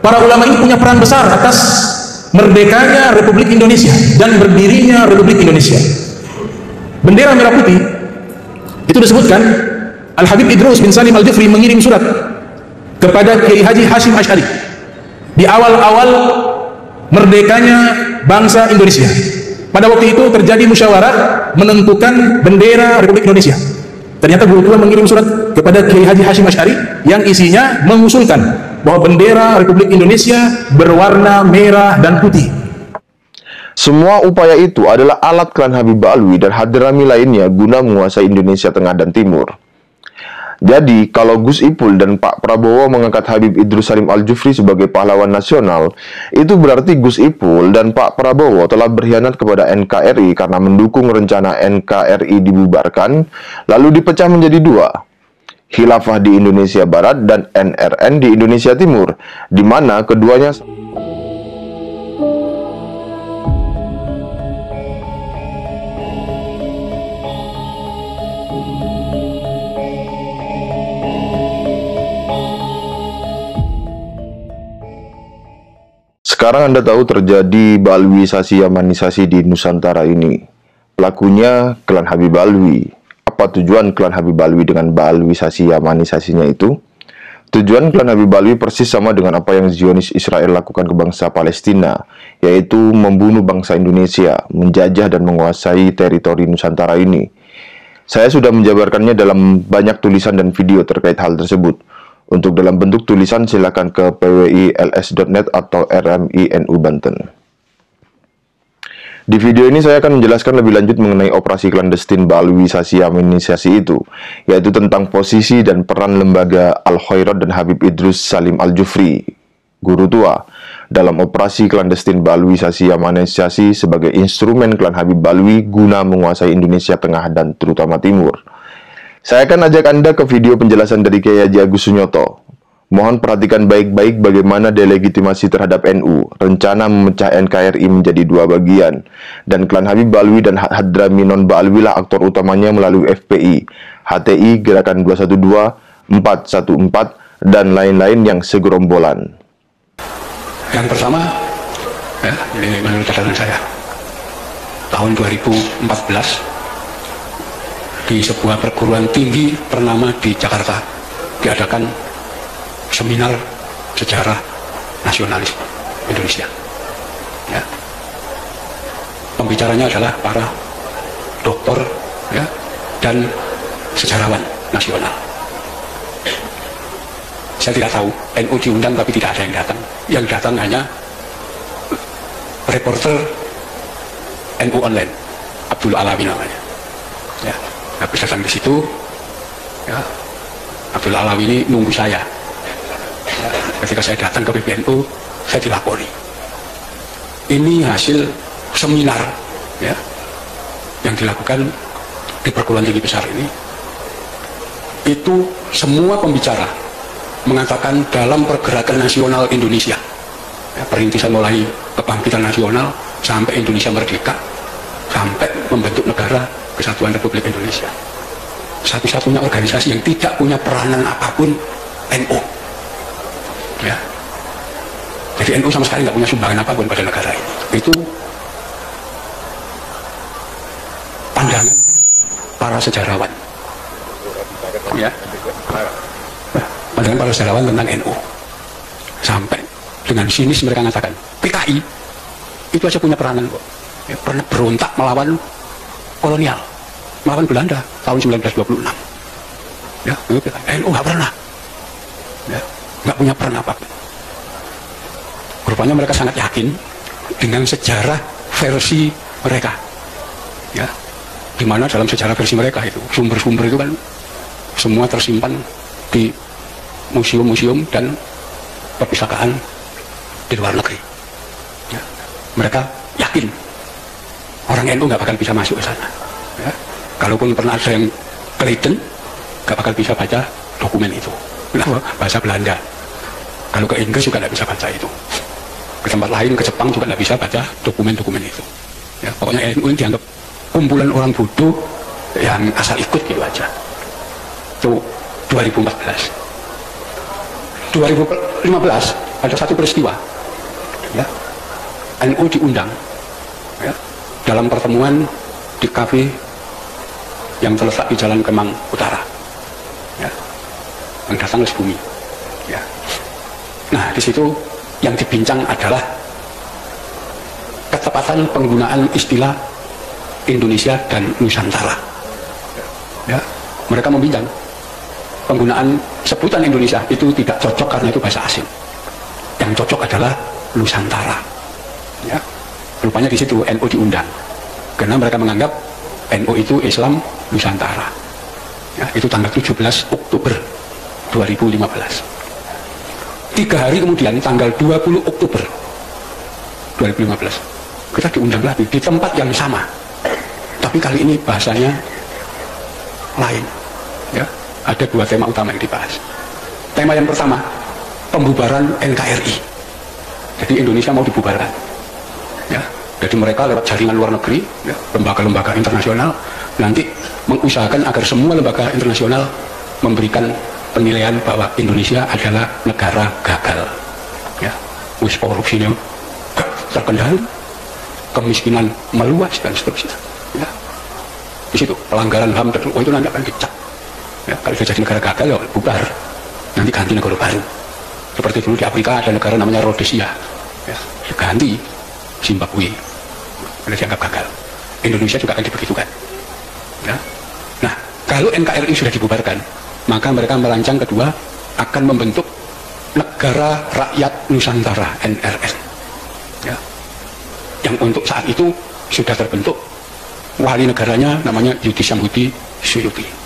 Para ulama ini punya peran besar atas merdekanya Republik Indonesia dan berdirinya Republik Indonesia. Bendera merah putih itu disebutkan Al-Habib Idrus bin Salim Al-Jufri mengirim surat kepada Kiai Haji Hashim Asy'ari di awal-awal merdekanya bangsa Indonesia. Pada waktu itu terjadi musyawarah menentukan bendera Republik Indonesia. Ternyata beliau mengirim surat kepada Kiai Haji Hashim Asy'ari yang isinya mengusulkan bahwa bendera Republik Indonesia berwarna merah dan putih. Semua upaya itu adalah alat klan Habib Alwi dan Hadrami lainnya guna menguasai Indonesia Tengah dan Timur. Jadi, kalau Gus Ipul dan Pak Prabowo mengangkat Habib Idrus Salim Al-Jufri sebagai pahlawan nasional, itu berarti Gus Ipul dan Pak Prabowo telah berkhianat kepada NKRI karena mendukung rencana NKRI dibubarkan, lalu dipecah menjadi dua. Khilafah di Indonesia Barat dan NRN di Indonesia Timur, di mana keduanya sekarang Anda tahu terjadi Balwisasi Yamanisasi di Nusantara ini. Pelakunya klan Habib Alwi. Apa tujuan klan Habib Alwi dengan Balwisasi Yamanisasinya itu? Tujuan klan Habib Alwi persis sama dengan apa yang Zionis Israel lakukan ke bangsa Palestina, yaitu membunuh bangsa Indonesia, menjajah dan menguasai teritori Nusantara ini. Saya sudah menjabarkannya dalam banyak tulisan dan video terkait hal tersebut. Untuk dalam bentuk tulisan silakan ke pwils.net atau RMI NU Banten. Di video ini saya akan menjelaskan lebih lanjut mengenai operasi klandestin Balwisasi Yamanisasi itu, yaitu tentang posisi dan peran lembaga Al-Khairat dan Habib Idrus Salim Al-Jufri, guru tua, dalam operasi klandestin Balwisasi Yamanisasi sebagai instrumen klan Habib Alwi guna menguasai Indonesia Tengah dan terutama Timur. Saya akan ajak Anda ke video penjelasan dari Kiai Haji Agus Sunyoto. Mohon perhatikan baik-baik bagaimana delegitimasi terhadap NU, rencana memecah NKRI menjadi dua bagian, dan klan Habib Alwi dan Hadrami Non Ba'alwi lah aktor utamanya melalui FPI, HTI, Gerakan 212, 414, dan lain-lain yang segerombolan. Yang pertama, ini menurut catatan saya, tahun 2014, di sebuah perguruan tinggi ternama di Jakarta diadakan seminar sejarah nasionalis Indonesia. Ya. Pembicaranya adalah para doktor ya, dan sejarawan nasional. Saya tidak tahu, NU diundang tapi tidak ada yang datang. Yang datang hanya reporter NU Online, Abdul Alawi namanya. Ya. Habis datang di situ, ya, Abdul Alawi ini nunggu saya. Ya, ketika saya datang ke PBNU, saya dilapori. Ini hasil seminar, ya, yang dilakukan di perguruan tinggi besar ini. Itu semua pembicara mengatakan dalam pergerakan nasional Indonesia, ya, perintisan mulai kebangkitan nasional sampai Indonesia merdeka, sampai membentuk negara Kesatuan Republik Indonesia, satu-satunya organisasi yang tidak punya peranan apapun NU. Ya. Jadi NU sama sekali nggak punya sumbangan apapun pada negara ini. Itu pandangan para sejarawan. Ya. Pandangan para sejarawan tentang NU. Sampai dengan sinis mereka mengatakan PKI itu aja punya peranan kok. Ya, pernah berontak melawan kolonial, melawan Belanda tahun 1926. Ya, NU nggak pernah, ya, nggak punya peran apapun. Rupanya mereka sangat yakin dengan sejarah versi mereka, ya, dimana dalam sejarah versi mereka itu sumber-sumber itu kan semua tersimpan di museum-museum dan perpustakaan di luar negeri. Ya, mereka yakin orang NU nggak bakal bisa masuk ke sana. Ya. Kalaupun pernah ada yang ke Leiden, nggak bakal bisa baca dokumen itu. Kenapa? Bahasa Belanda. Kalau ke Inggris juga nggak bisa baca itu. Ke tempat lain, ke Jepang juga nggak bisa baca dokumen-dokumen itu. Ya, pokoknya NU ini dianggap kumpulan orang bodoh yang asal ikut gitu aja. Itu 2014. 2015 ada satu peristiwa, ya, NU diundang, ya, dalam pertemuan di kafe yang terletak di Jalan Kemang Utara, ya, yang datang dari bumi, ya. Nah, di situ yang dibincang adalah ketepatan penggunaan istilah Indonesia dan Nusantara, ya. Mereka membincang penggunaan sebutan Indonesia itu tidak cocok karena itu bahasa asing. Yang cocok adalah Nusantara. Ya. Rupanya di situ NU diundang. Karena mereka menganggap NU itu Islam Nusantara. Ya, itu tanggal 17 Oktober 2015. 3 hari kemudian tanggal 20 Oktober 2015 kita diundang lagi di tempat yang sama. Tapi kali ini bahasanya lain. Ya. Ada 2 tema utama yang dibahas. Tema yang pertama, pembubaran NKRI. Jadi Indonesia mau dibubarkan. Ya. Jadi mereka lewat jaringan luar negeri, ya, lembaga-lembaga internasional, nanti mengusahakan agar semua lembaga internasional memberikan penilaian bahwa Indonesia adalah negara gagal. Ya. Wis korupsinya gak terkendali, kemiskinan meluas dan seterusnya. Ya. Di situ pelanggaran HAM dan itu nanti akan dicap. Ya, kalau sudah jadi negara gagal ya bubar, nanti ganti negara baru. Seperti dulu di Afrika ada negara namanya Rhodesia, ya, ganti Zimbabwe, karena dianggap gagal. Indonesia juga akan dibegitukan. Ya. Nah, kalau NKRI sudah dibubarkan, maka mereka merancang kedua akan membentuk Negara Rakyat Nusantara (NRN). Ya. Yang untuk saat itu sudah terbentuk, wali negaranya namanya Yudi Samhudi Suyuti.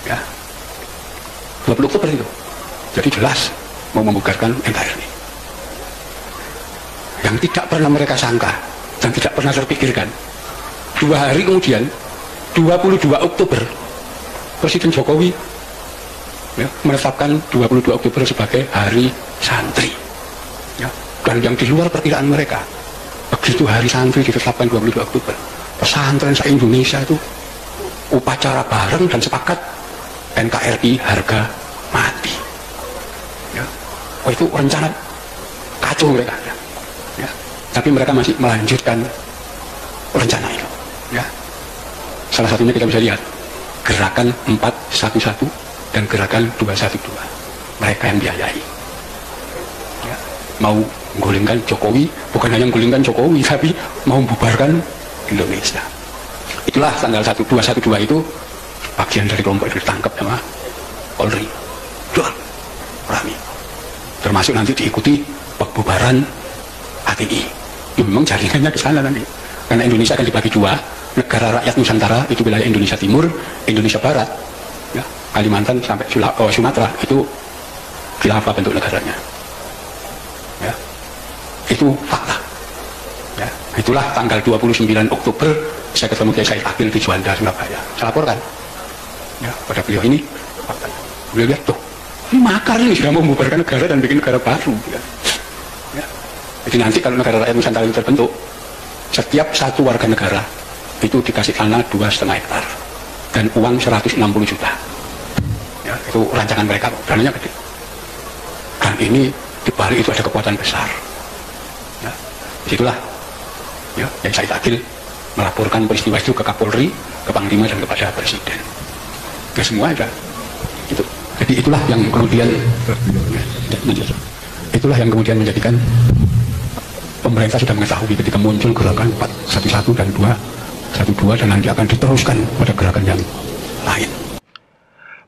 Ya. 20 Oktober itu. Jadi jelas mau membubarkan NKRI. Yang tidak pernah mereka sangka dan tidak pernah terpikirkan, 2 hari kemudian 22 Oktober Presiden Jokowi, ya, menetapkan 22 Oktober sebagai Hari Santri, ya. Dan yang di luar perkiraan mereka, begitu Hari Santri ditetapkan 22 Oktober, pesantren se-Indonesia itu upacara bareng dan sepakat NKRI harga mati. Ya. Oh, itu rencana kacau mereka. Ya. Tapi mereka masih melanjutkan rencana itu. Ya. Salah satunya kita bisa lihat gerakan 411 dan gerakan 212. Mereka yang biayai. Ya. Mau menggulingkan Jokowi, bukan hanya menggulingkan Jokowi, tapi mau membubarkan Indonesia. Itulah tanggal 212 itu bagian dari kelompok itu ditangkap sama Polri. Jual, rame. Termasuk nanti diikuti pembubaran ATI. Ya, memang jaringannya ke sana nanti. Karena Indonesia akan dibagi 2, Negara Rakyat Nusantara itu wilayah Indonesia Timur, Indonesia Barat, ya, Kalimantan sampai Sumatera itu khilafah bentuk negaranya. Ya, itu fakta. Ya, itulah tanggal 29 Oktober saya ketemu Kiai Said Akil di Juanda, Surabaya. Saya laporkan, ya, pada beliau ini fakta. Beliau lihat tuh, ini makar ini sudah mau membubarkan negara dan bikin negara baru. Ya. Ya. Jadi nanti kalau Negara Rakyat Nusantara itu terbentuk, setiap satu warga negara itu dikasih tanah 2,5 hektar dan uang 160 juta. Ya, itu rancangan mereka, dananya gede. Dan ini di balik itu ada kekuatan besar. Ya. Disitulah, ya, yang Said Akil melaporkan peristiwa itu ke Kapolri, ke Panglima dan kepada Presiden. Ya, semua ada. Itu. Jadi itulah yang kemudian menjadikan pemerintah sudah mengetahui ketika muncul gerakan 411 dan 212 dan nanti akan diteruskan pada gerakan yang lain.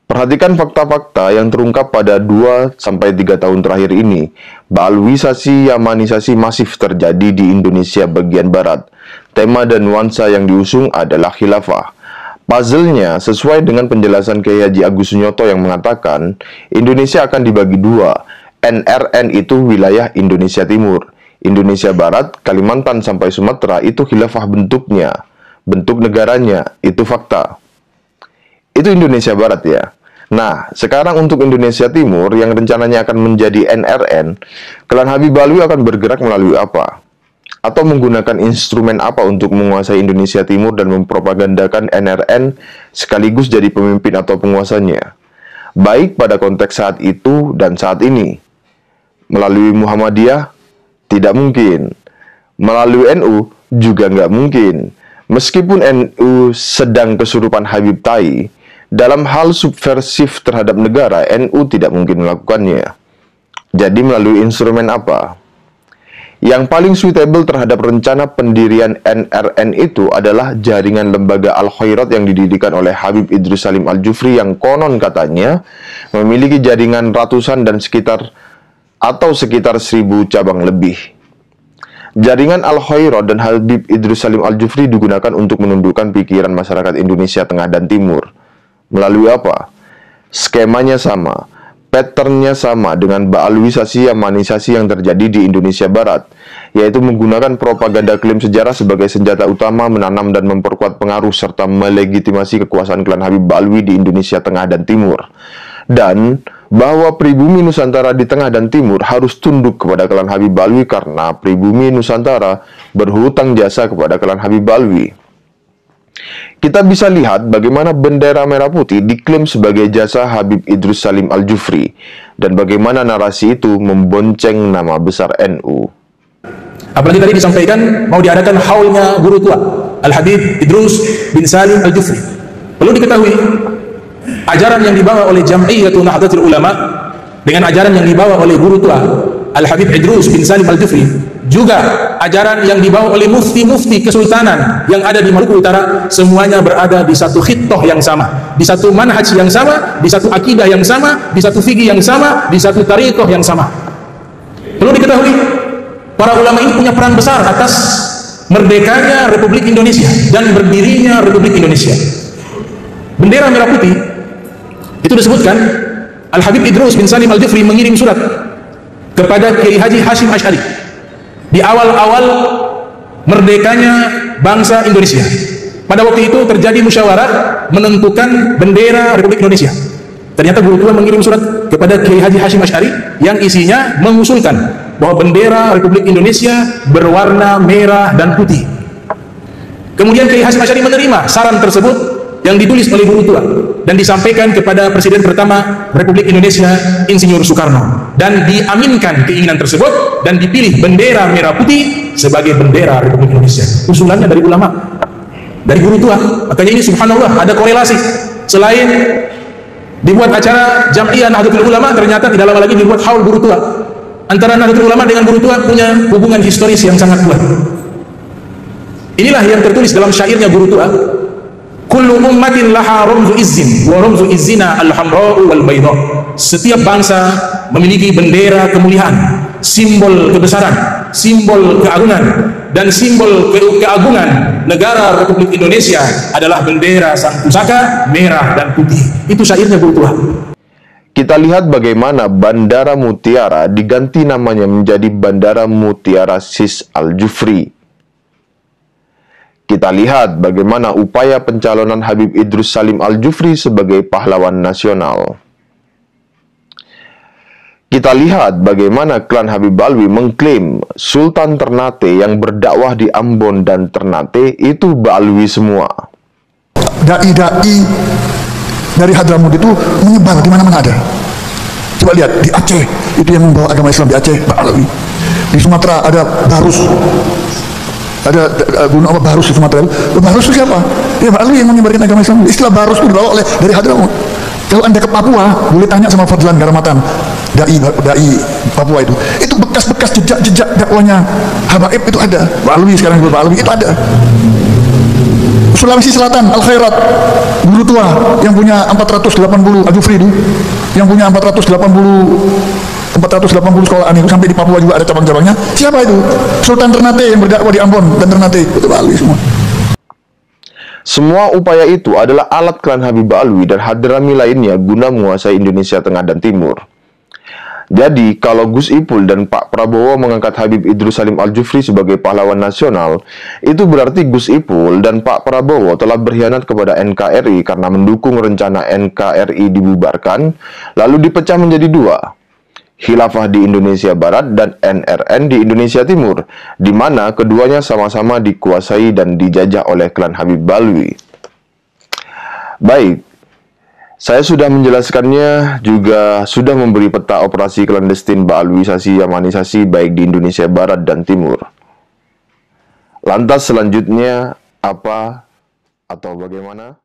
Perhatikan fakta-fakta yang terungkap pada 2-3 tahun terakhir ini. Balwisasi Yamanisasi masif terjadi di Indonesia bagian barat. Tema dan nuansa yang diusung adalah khilafah. Puzzle-nya sesuai dengan penjelasan Kiai Haji Agus Sunyoto yang mengatakan Indonesia akan dibagi 2. NRN itu wilayah Indonesia Timur. Indonesia Barat, Kalimantan sampai Sumatera itu khilafah bentuknya. Bentuk negaranya, itu fakta. Itu Indonesia Barat ya. Nah, sekarang untuk Indonesia Timur yang rencananya akan menjadi NRN, klan Habib Alwi akan bergerak melalui apa? Atau menggunakan instrumen apa untuk menguasai Indonesia Timur dan mempropagandakan NRN sekaligus jadi pemimpin atau penguasanya? Baik pada konteks saat itu dan saat ini. Melalui Muhammadiyah? Tidak mungkin. Melalui NU? Juga nggak mungkin. Meskipun NU sedang kesurupan Habib Tai, dalam hal subversif terhadap negara, NU tidak mungkin melakukannya. Jadi melalui instrumen apa? Yang paling suitable terhadap rencana pendirian NRN itu adalah jaringan lembaga Al-Khairat yang didirikan oleh Habib Idrus Salim Al-Jufri yang konon katanya memiliki jaringan ratusan dan sekitar 1.000 cabang lebih. Jaringan Al-Khairat dan Habib Idrus Salim Al-Jufri digunakan untuk menundukkan pikiran masyarakat Indonesia Tengah dan Timur. Melalui apa? Skemanya sama, patternnya sama dengan baalwisasi yamanisasi yang terjadi di Indonesia Barat, yaitu menggunakan propaganda klaim sejarah sebagai senjata utama menanam dan memperkuat pengaruh serta melegitimasi kekuasaan klan Habib Ba'alwi di Indonesia Tengah dan Timur. Dan bahwa pribumi Nusantara di Tengah dan Timur harus tunduk kepada klan Habib Ba'alwi karena pribumi Nusantara berhutang jasa kepada klan Habib Ba'alwi. Kita bisa lihat bagaimana bendera merah putih diklaim sebagai jasa Habib Idrus Salim Al-Jufri dan bagaimana narasi itu membonceng nama besar NU. Apalagi tadi disampaikan mau diadakan haulnya guru tua Al-Habib Idrus bin Salim Al-Jufri. Perlu diketahui, ajaran yang dibawa oleh Jam'iyatul Nahdlatul Ulama dengan ajaran yang dibawa oleh guru tua Al-Habib Idrus bin Salim Al-Jufri, juga ajaran yang dibawa oleh mufti-mufti kesultanan yang ada di Maluku Utara, semuanya berada di satu khittoh yang sama, di satu manhaj yang sama, di satu akidah yang sama, di satu fikih yang sama, di satu tariqah yang sama. Perlu diketahui, para ulama ini punya peran besar atas merdekanya Republik Indonesia dan berdirinya Republik Indonesia. Bendera merah putih itu disebutkan Al-Habib Idrus bin Salim Al-Jufri mengirim surat kepada Kiai Haji Hashim Asy'ari di awal-awal merdekanya bangsa Indonesia. Pada waktu itu terjadi musyawarah menentukan bendera Republik Indonesia. Ternyata guru tua mengirim surat kepada Kiai Haji Hashim Asy'ari yang isinya mengusulkan bahwa bendera Republik Indonesia berwarna merah dan putih. Kemudian Kiai Hashim Asy'ari menerima saran tersebut yang ditulis oleh guru tua dan disampaikan kepada Presiden pertama Republik Indonesia Insinyur Soekarno, dan diaminkan keinginan tersebut dan dipilih bendera merah putih sebagai bendera Republik Indonesia. Usulannya dari ulama, dari guru tua. Makanya ini subhanallah ada korelasi. Selain dibuat acara Jam'iyah Nahdlatul Ulama, ternyata tidak lama lagi dibuat haul guru tua. Antara Nahdlatul Ulama dengan guru tua punya hubungan historis yang sangat kuat. Inilah yang tertulis dalam syairnya guru tua. Kullu ummatin laha ramzu izzin wa ramzu izzina al-hamra'u wal bayda. Setiap bangsa memiliki bendera kemuliaan, simbol kebesaran, simbol keagungan, dan simbol keagungan negara Republik Indonesia adalah bendera sang pusaka merah dan putih. Itu syairnya guru tua. Kita lihat bagaimana Bandara Mutiara diganti namanya menjadi Bandara Mutiara Sis Al-Jufri. Kita lihat bagaimana upaya pencalonan Habib Idrus Salim Al-Jufri sebagai pahlawan nasional. Kita lihat bagaimana klan Habib Ba'alwi mengklaim Sultan Ternate yang berdakwah di Ambon dan Ternate itu Ba'alwi semua. Dai-dai dari Hadramut itu menyebar di mana-mana ada. Coba lihat di Aceh, itu yang membawa agama Islam di Aceh, Ba'alwi. Di Sumatera ada Barus. Ada gunung apa Barus di Sumatera. Barus itu siapa? Ya Ba'alwi yang menyebarkan agama Islam. Istilah Barus itu dibawa oleh dari Hadramut. Kalau Anda ke Papua, boleh tanya sama Fadlan Garamatan, dai Papua itu bekas-bekas jejak dakwanya Habaib itu ada. Ba'alwi sekarang Ba'alwi itu ada. Sulawesi Selatan, Al-Khairat, guru tua yang punya 480 Al-Jufri itu, yang punya 480 sekolahan itu, sampai di Papua juga ada cabang-cabangnya. Siapa itu? Sultan Ternate yang berdakwah di Ambon dan Ternate, itu Ba'alwi semua. Semua upaya itu adalah alat klan Habib Ba'alwi dan hadrami lainnya guna menguasai Indonesia Tengah dan Timur. Jadi, kalau Gus Ipul dan Pak Prabowo mengangkat Habib Idrus Salim Al-Jufri sebagai pahlawan nasional, itu berarti Gus Ipul dan Pak Prabowo telah berkhianat kepada NKRI karena mendukung rencana NKRI dibubarkan, lalu dipecah menjadi dua. Khilafah di Indonesia Barat dan NRN di Indonesia Timur, di mana keduanya sama-sama dikuasai dan dijajah oleh klan Habib Ba'alwi. Baik, Saya sudah menjelaskannya, juga sudah memberi peta operasi klandestin Ba'alwisasi Yamanisasi baik di Indonesia Barat dan Timur. Lantas selanjutnya apa atau bagaimana?